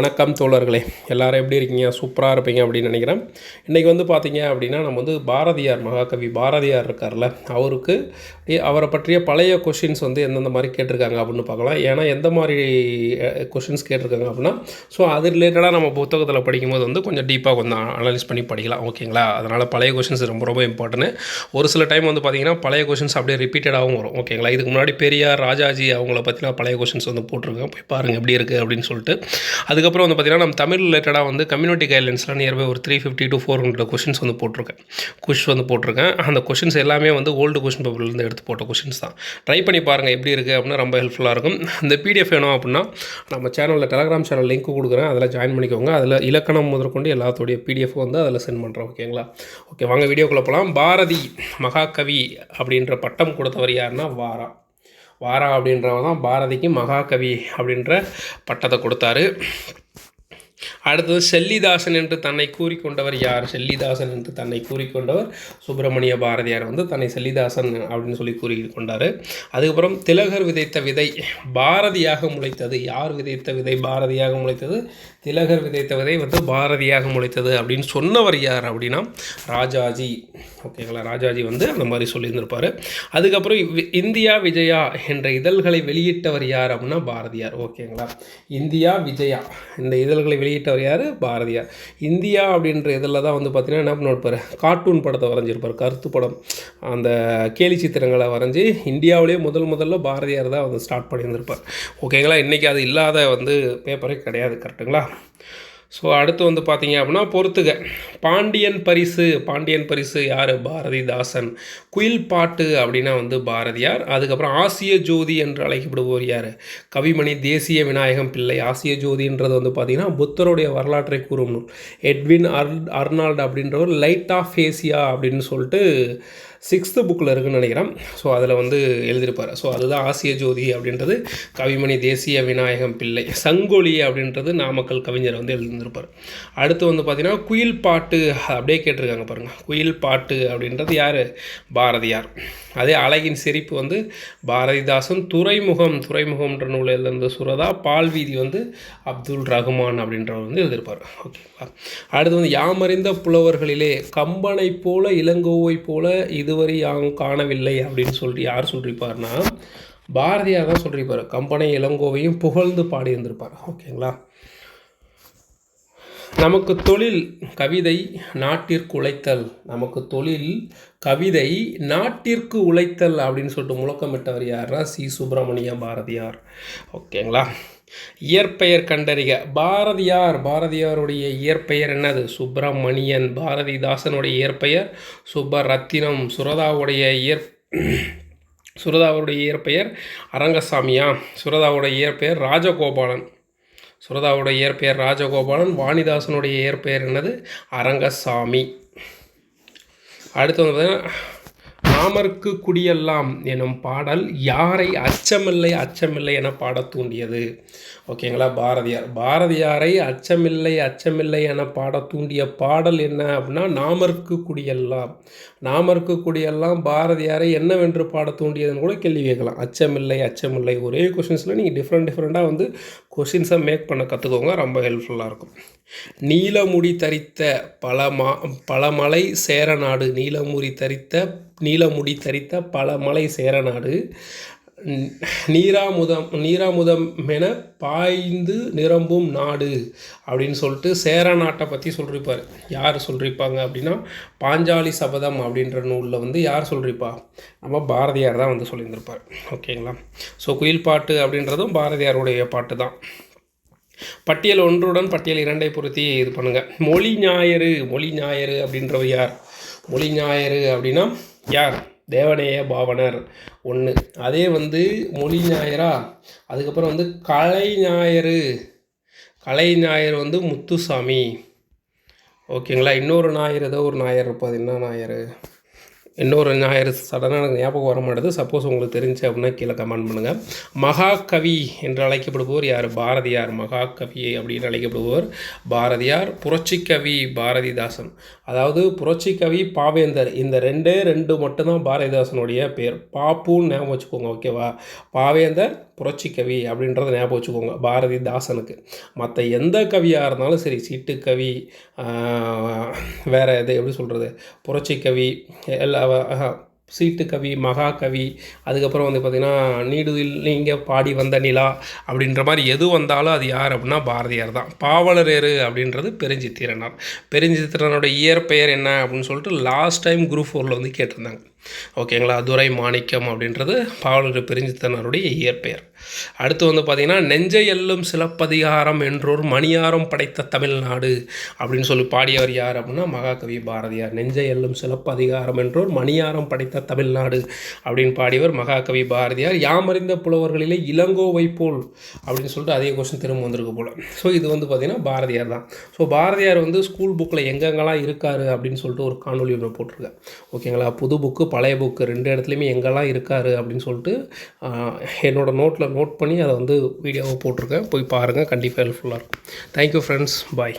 வணக்கம் தோழர்களே, எல்லோரும் எப்படி இருக்கீங்க? சூப்பராக இருப்பீங்க அப்படின்னு நினைக்கிறேன். இன்றைக்கி வந்து பார்த்தீங்க அப்படின்னா, நம்ம வந்து பாரதியார், மகாகவி பாரதியார் இருக்கார்ல, அவருக்கு அவரை பற்றிய பழைய கொஷின்ஸ் வந்து எந்தெந்த மாதிரி கேட்டிருக்காங்க அப்படின்னு பார்க்கலாம். ஏன்னா எந்த மாதிரி கொஷின்ஸ் கேட்டிருக்காங்க அப்படின்னா, ஸோ அது ரிலேட்டடாக நம்ம புத்தகத்தில் படிக்கும்போது வந்து கொஞ்சம் டீப்பாக கொஞ்சம் அனலைஸ் பண்ணி படிக்கலாம். ஓகேங்களா? அதனால் பழைய கொஷின்ஸ் ரொம்ப ரொம்ப இம்பார்ட்டன்ட். ஒரு சில டைம் வந்து பார்த்திங்கன்னா பழைய கொஷின்ஸ் அப்படியே ரிப்பீட்டடாகவும் வரும். ஓகேங்களா? இதுக்கு முன்னாடி பெரியார், ராஜாஜி அவங்கள பற்றினா பழைய கொஷின்ஸ் வந்து போட்டிருக்கேன். போய் பாருங்கள் எப்படி இருக்குது அப்படின்னு சொல்லிட்டு. அதுக்கப்புறம் வந்து பார்த்திங்கன்னா நம்ம தமிழ் ரிலேட்டடாக வந்து கம்யூனிட்டி கைட்லைன்ஸ்லாம் நியர்பை ஒரு 350 to 400 கொஷின்ஸ் வந்து போட்டிருக்கேன். அந்த கொஷின்ஸ் எல்லாமே வந்து ஓல்டு கொஷின் பேப்பர்லேருந்து எடுத்து போட்ட கொஷின்ஸ் தான். ட்ரை பண்ணி பாருங்கள் எப்படி இருக்குது அப்படின்னா ரொம்ப ஹெல்ப்ஃபுல்லாக இருக்கும். இந்த பிடிஎஃப் வேணும் அப்படின்னா நம்ம சேனலில் டெலகிராம் சேனல் லிங்க் கொடுக்குறேன், அதில் ஜாயின் பண்ணிக்கோங்க. அதில் இலக்கணம் முதற்கொண்டு எல்லாத்தோடைய பிடிஎஃப் வந்து அதில் சென்ட் பண்ணுறோம். ஓகேங்களா? ஓகே, வாங்க வீடியோக்குள்ளே போகலாம். பாரதி மகாகவி அப்படின்ற பட்டம் கொடுத்தவர் யாருன்னா வாரா அப்படின்றவர் தான் பாரதிக்கு மகாகவி அப்படின்ற பட்டத்தை கொடுத்தாரு. அடுத்தது செல்லிதாசன் என்று தன்னை கூறிக்கொண்டவர் யார்? செல்லிதாசன் என்று தன்னை கூறிக்கொண்டவர் சுப்பிரமணிய பாரதியார் வந்து தன்னை செல்லிதாசன் அப்படின்னு சொல்லி கூறிக்கொண்டார். அதுக்கப்புறம் திலகர் விதைத்த விதை பாரதியாக முளைத்தது. யார் விதைத்த விதை பாரதியாக முளைத்தது? திலகர் விதைத்த விதை வந்து பாரதியாக முளைத்தது அப்படின்னு சொன்னவர் யார் அப்படின்னா ராஜாஜி. ஓகேங்களா? ராஜாஜி வந்து அந்த மாதிரி சொல்லியிருந்திருப்பார். அதுக்கப்புறம் இந்தியா விஜயா என்ற இதழ்களை வெளியிட்டவர் யார் அப்படின்னா பாரதியார். ஓகேங்களா? இந்தியா விஜயா இந்த இதழ்களை வெளியிட்டவர் யார்? பாரதியார். இந்தியா அப்படின்ற இதில் தான் வந்து பார்த்திங்கன்னா என்ன பண்ணிருப்பார், கார்ட்டூன் படத்தை வரைஞ்சிருப்பார், கருத்து படம், அந்த கேலி சித்திரங்களை வரைஞ்சி இந்தியாவிலேயே முதல்ல பாரதியார் தான் வந்து ஸ்டார்ட் பண்ணியிருந்திருப்பார். ஓகேங்களா? இன்றைக்கி அது இல்லாத வந்து பேப்பரே கிடையாது. கரெக்டுங்களா? ஸோ அடுத்து வந்து பார்த்தீங்க அப்படின்னா பொறுத்துக பாண்டியன் பரிசு யார்? பாரதிதாசன். குயில் பாட்டு அப்படின்னா வந்து பாரதியார். அதுக்கப்புறம் ஆசிய ஜோதி என்று அழைக்கப்படுவோர் யார்? கவிமணி தேசிய விநாயகம் பிள்ளை. ஆசிய ஜோதின்றது வந்து பார்த்திங்கன்னா புத்தருடைய வரலாற்றை கூறும் நூல். எட்வின் அர்னால்டு அப்படின்றவர் லைட் ஆஃப் ஏசியா அப்படின்னு சொல்லிட்டு 6th புக்கில் இருக்குதுன்னு நினைக்கிறேன். ஸோ அதில் வந்து எழுதியிருப்பார். ஸோ அதுதான் ஆசிய ஜோதி அப்படின்றது கவிமணி தேசிய விநாயகம் பிள்ளை. சங்கொலி அப்படின்றது நாமக்கல் கவிஞர் வந்து எழுதியிருப்பார். அடுத்து வந்து பார்த்திங்கன்னா குயில் பாட்டு அப்படியே கேட்டிருக்காங்க பாருங்கள். குயில் பாட்டு அப்படின்றது யார்? பாரதியார். அதே அழகின் சிரிப்பு வந்து பாரதிதாசன். துறைமுகம்ன்ற நூலில் எழுந்த சுரதா. பால்வீதி வந்து அப்துல் ரஹ்மான் அப்படின்றவர் வந்து எழுதியிருப்பார். ஓகேங்களா? அடுத்து வந்து யாமறிந்த புலவர்களிலே கம்பனை போல இளங்கோவை போல இதுவரை காணவில்லை அப்படின்னு சொல்லி யார் சொல்லியிருப்பார்னா பாரதியார் தான் சொல்லியிருப்பார். கம்பனை இளங்கோவையும் புகழ்ந்து பாடியிருந்திருப்பார். ஓகேங்களா? நமக்கு தொழில் கவிதை நாட்டிற்கு உழைத்தல். அப்படின்னு சொல்லிட்டு முழக்கமிட்டவர் யார்னா சி. சுப்பிரமணிய பாரதியார். ஓகேங்களா? இயற்பெயர் கண்டறிக. பாரதியாருடைய இயற்பெயர் என்னது? சுப்பிரமணியன். பாரதிதாசனுடைய இயற்பெயர் சுப்பரத்தினம். சுரதாவுடைய இயற்பெயர் அரங்கசாமியா. சுரதாவுடைய இயற்பெயர் ராஜகோபாலன். வாணிதாசனுடைய இயற்பெயர் என்னது? அரங்கசாமி. அடுத்து வந்து பார்த்தீங்கன்னா நாமர்க்கு குடியெல்லாம் எனும் பாடல் யாரை அச்சமில்லை என பாடத் தூண்டியது? ஓகேங்களா? பாரதியாரை அச்சமில்லை என பாடத் தூண்டிய பாடல் என்ன அப்படின்னா நாமர்க்கு குடியெல்லாம் பாரதியாரை என்னவென்று பாடத் தூண்டியதுன்னு கூட கேள்வி கேட்கலாம். அச்சமில்லை ஒரே கொஷின்ஸில் நீங்கள் டிஃப்ரெண்ட்டாக வந்து கொஷின்ஸை மேக் பண்ண கற்றுக்கோங்க. ரொம்ப ஹெல்ப்ஃபுல்லாக இருக்கும். நீலமுடி தரித்த பழமலை சேரநாடு. நீலமுடி தரித்த பழமலை சேரநாடு. நீராமுதம் என பாய்ந்து நிரம்பும் நாடு அப்படின்னு சொல்லிட்டு சேர நாட்டை பற்றி சொல்லியிருப்பார். யார் சொல்லியிருப்பாங்க அப்படின்னா பாஞ்சாலி சபதம் அப்படின்ற நூலில் வந்து யார் சொல்லியிருப்பா? நம்ம பாரதியார் தான் வந்து சொல்லியிருந்திருப்பார். ஓகேங்களா? ஸோ குயில் பாட்டு அப்படின்றதும் பாரதியாருடைய பாட்டு தான். பட்டியல் 1 பட்டியல் 2 பொருத்தி இது பண்ணுங்கள். மொழி ஞாயிறு அப்படின்றவர் யார்? மொழி ஞாயிறு அப்படின்னா யார்? தேவநேய பாவனர் 1. அதே வந்து மொழி ஞாயிறா. அதுக்கப்புறம் வந்து கலை ஞாயிறு வந்து முத்துசாமி. ஓகேங்களா? இன்னொரு ஞாயிறு ஏதோ ஒரு ஞாயிறு இருப்பது. என்ன ஞாயிறு? இன்னொரு ஞாயிறு சடனாக எனக்கு ஞாபகம் வர மாட்டேது. சப்போஸ் உங்களுக்கு தெரிஞ்சு அப்படின்னா கீழே கமெண்ட் பண்ணுங்கள். மகாகவி என்று அழைக்கப்படுபவர் யார்? பாரதியார். மகாகவி அப்படின்னு அழைக்கப்படுபவர் பாரதியார். புரட்சிக்கவி பாரதிதாசன். அதாவது புரட்சிக்கவி பாவேந்தர். இந்த 2 மட்டும்தான் பாரதிதாசனுடைய பேர். பாப்புன்னு ஞாபகம் வச்சுக்கோங்க. ஓகேவா? பாவேந்தர், புரட்சிக்கவி அப்படின்றத ஞாபகம் வச்சுக்கோங்க பாரதிதாசனுக்கு. மற்ற எந்த கவியாக இருந்தாலும் சரி, சீட்டுக்கவி, வேறு எது எப்படி சொல்கிறது, புரட்சிக்கவி, எல்லா சீட்டுக்கவி, மகாகவி, அதுக்கப்புறம் வந்து பார்த்திங்கன்னா நீடுதில் நீங்கள் பாடி வந்த நிலா அப்படின்ற மாதிரி எது வந்தாலும் அது யார் அப்படின்னா பாரதியார் தான். பாவலரேறு அப்படின்றது பெருஞ்சித்திரனார். பெருஞ்சித்திரனோட இயற்பெயர் என்ன அப்படின்னு சொல்லிட்டு லாஸ்ட் டைம் குரூப் 4ல் வந்து கேட்டிருந்தாங்க. ஓகேங்களா, துரை மாணிக்கம் அப்படின்றது பாவலர் பெருஞ்சித்திரனாருடைய இயற்பெயர். அடுத்து வந்து பார்த்திங்கன்னா நெஞ்சை எல்லும் சிலப்பதிகாரம் என்றோர் மணியாரம் படைத்த தமிழ்நாடு அப்படின்னு சொல்லி பாடியவர் யார் அப்படின்னா மகாகவி பாரதியார். நெஞ்சை எல்லும் சிலப்பதிகாரம் என்றோர் மணியாரம் படைத்த தமிழ்நாடு அப்படின்னு பாடியவர் மகாகவி பாரதியார். யாமறிந்த புலவர்களிலே இளங்கோவை போல் அப்படின்னு சொல்லிட்டு அதே கொஸ்டின் திரும்ப வந்திருக்கு போல். ஸோ இது வந்து பார்த்திங்கன்னா பாரதியார் தான். ஸோ பாரதியார் வந்து ஸ்கூல் புக்கில் எங்கெங்கெல்லாம் இருக்கார் அப்படின்னு சொல்லிட்டு ஒரு காணொலி ஒன்று போட்டிருக்கேன். ஓகேங்களா, புது புக்கு பழைய புக்கு 2 இடத்துலையுமே எங்கெல்லாம் இருக்கார் அப்படின்னு சொல்லிட்டு என்னோடய நோட் பண்ணி அதை வந்து வீடியோவை போட்டிருக்கேன். போய் பாருங்கள், கண்டிப்பாக ஹெல்ப்ஃபுல்லாக இருக்கும். தேங்க்யூ ஃப்ரெண்ட்ஸ், பாய்.